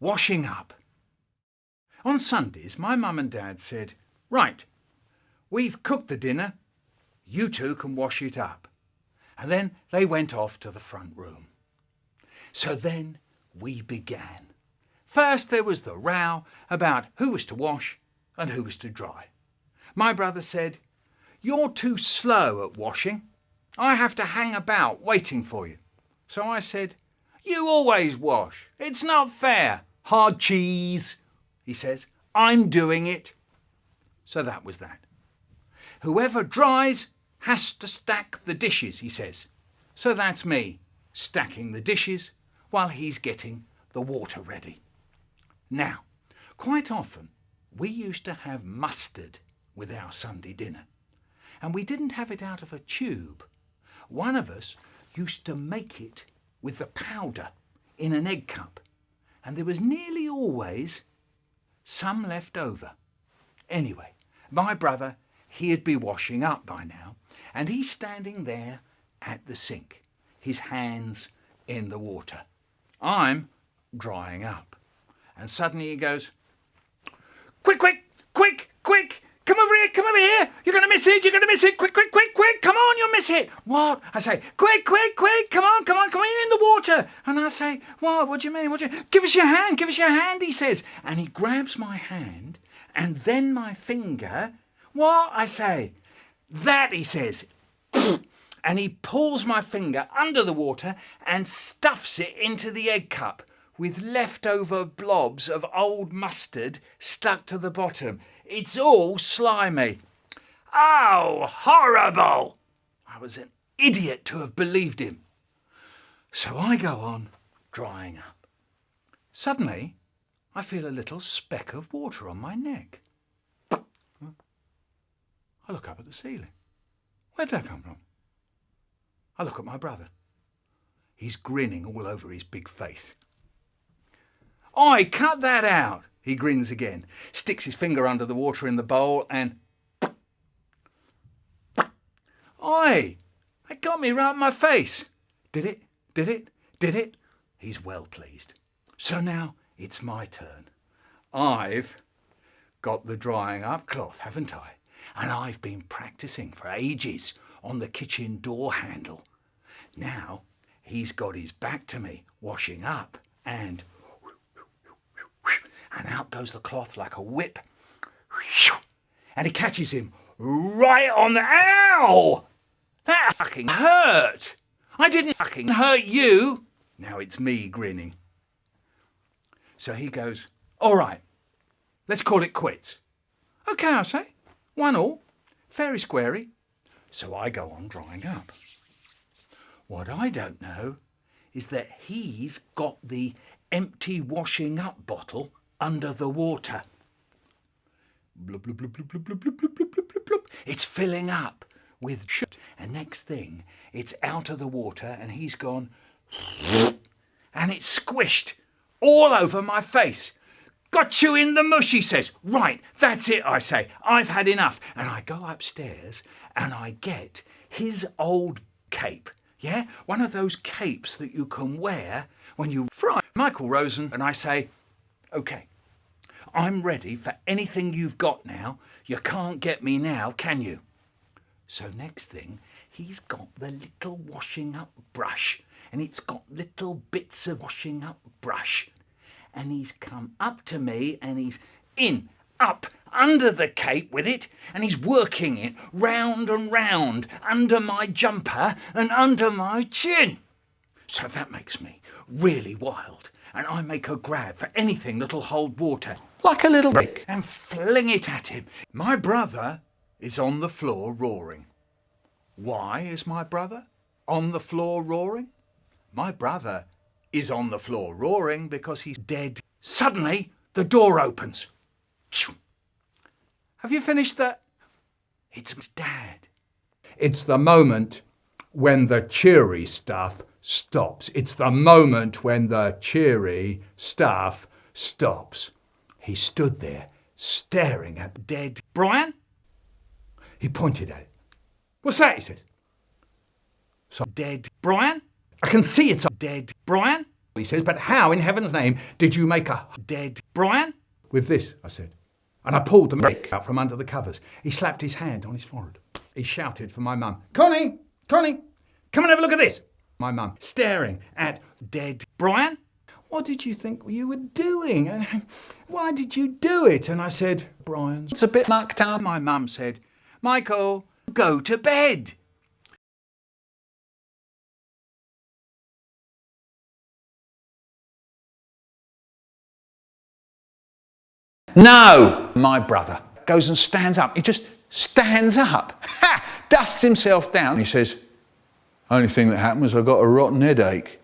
washing up. On Sundays, my mum and dad said, "Right, we've cooked the dinner, you two can wash it up." And then they went off to the front room. So then we began. First there was the row about who was to wash and who was to dry. My brother said, "You're too slow at washing. I have to hang about waiting for you." So I said, "You always wash. It's not fair." "Hard cheese," he says. "I'm doing it." So that was that. "Whoever dries has to stack the dishes," he says. So that's me, stacking the dishes while he's getting the water ready. Now, quite often we used to have mustard with our Sunday dinner, and we didn't have it out of a tube. One of us used to make it with the powder in an egg cup, and there was nearly always some left over. Anyway, my brother, he'd be washing up by now, and he's standing there at the sink, his hands in the water. I'm drying up. And suddenly he goes, "Quick, quick, quick, quick, come over here, you're going to miss it, quick, quick, quick, quick, come on, you'll miss it." "What?" I say, "Quick, quick, quick, come on, you're in the water." And I say, what do you mean, "Give us your hand, he says. And he grabs my hand, and then my finger. "What?" I say. "That," he says. And he pulls my finger under the water and stuffs it into the egg cup, with leftover blobs of old mustard stuck to the bottom. It's all slimy. Oh, horrible! I was an idiot to have believed him. So I go on drying up. Suddenly, I feel a little speck of water on my neck. I look up at the ceiling. Where'd that come from? I look at my brother. He's grinning all over his big face. "Oi, cut that out," he grins again, sticks his finger under the water in the bowl and... "Oi, that got me right in my face." Did it? He's well pleased. So now it's my turn. I've got the drying up cloth, haven't I? And I've been practicing for ages on the kitchen door handle. Now he's got his back to me, washing up, and out goes the cloth like a whip. And he catches him right on the... Ow! That fucking hurt! I didn't fucking hurt you! Now it's me grinning. So he goes, "All right, let's call it quits." "Okay," I say. 1-1, fair squarey. So I go on drying up. What I don't know is that he's got the empty washing up bottle under the water. Blub, blub, blub, blub, blub, blub, blub, blub, blub, blub, blub. It's filling up with shit. And next thing, it's out of the water and he's gone and it's squished all over my face. "Got you in the mush," he says. "Right, that's it," I say. "I've had enough." And I go upstairs and I get his old cape. Yeah, one of those capes that you can wear when you fry Michael Rosen. And I say, "Okay, I'm ready for anything you've got now. You can't get me now, can you?" So next thing, he's got the little washing up brush, and it's got little bits of washing up brush. And he's come up to me and he's up under the cape with it, and he's working it round and round under my jumper and under my chin. So that makes me really wild, and I make a grab for anything that'll hold water, like a little brick, and fling it at him. My brother is on the floor roaring. Why is my brother on the floor roaring? My brother is on the floor roaring because he's dead. Suddenly, the door opens. "Have you finished that?" It's Dad. It's the moment when the cheery stuff stops. It's the moment when the cheery stuff stops. He stood there, staring at dead Brian. He pointed at it. "What's that?" he said. So dead Brian? I can see it's a dead Brian. He says, but how in heaven's name did you make a dead Brian? With this, I said. And I pulled the mic out from under the covers. He slapped his hand on his forehead. He shouted for my mum, Connie, come and have a look at this. My mum, staring at dead Brian. What did you think you were doing? And why did you do it? And I said, Brian's it's a bit mucked up. My mum said, Michael, go to bed. No! My brother goes and stands up. He just stands up, dusts himself down. He says, only thing that happened was I got a rotten headache.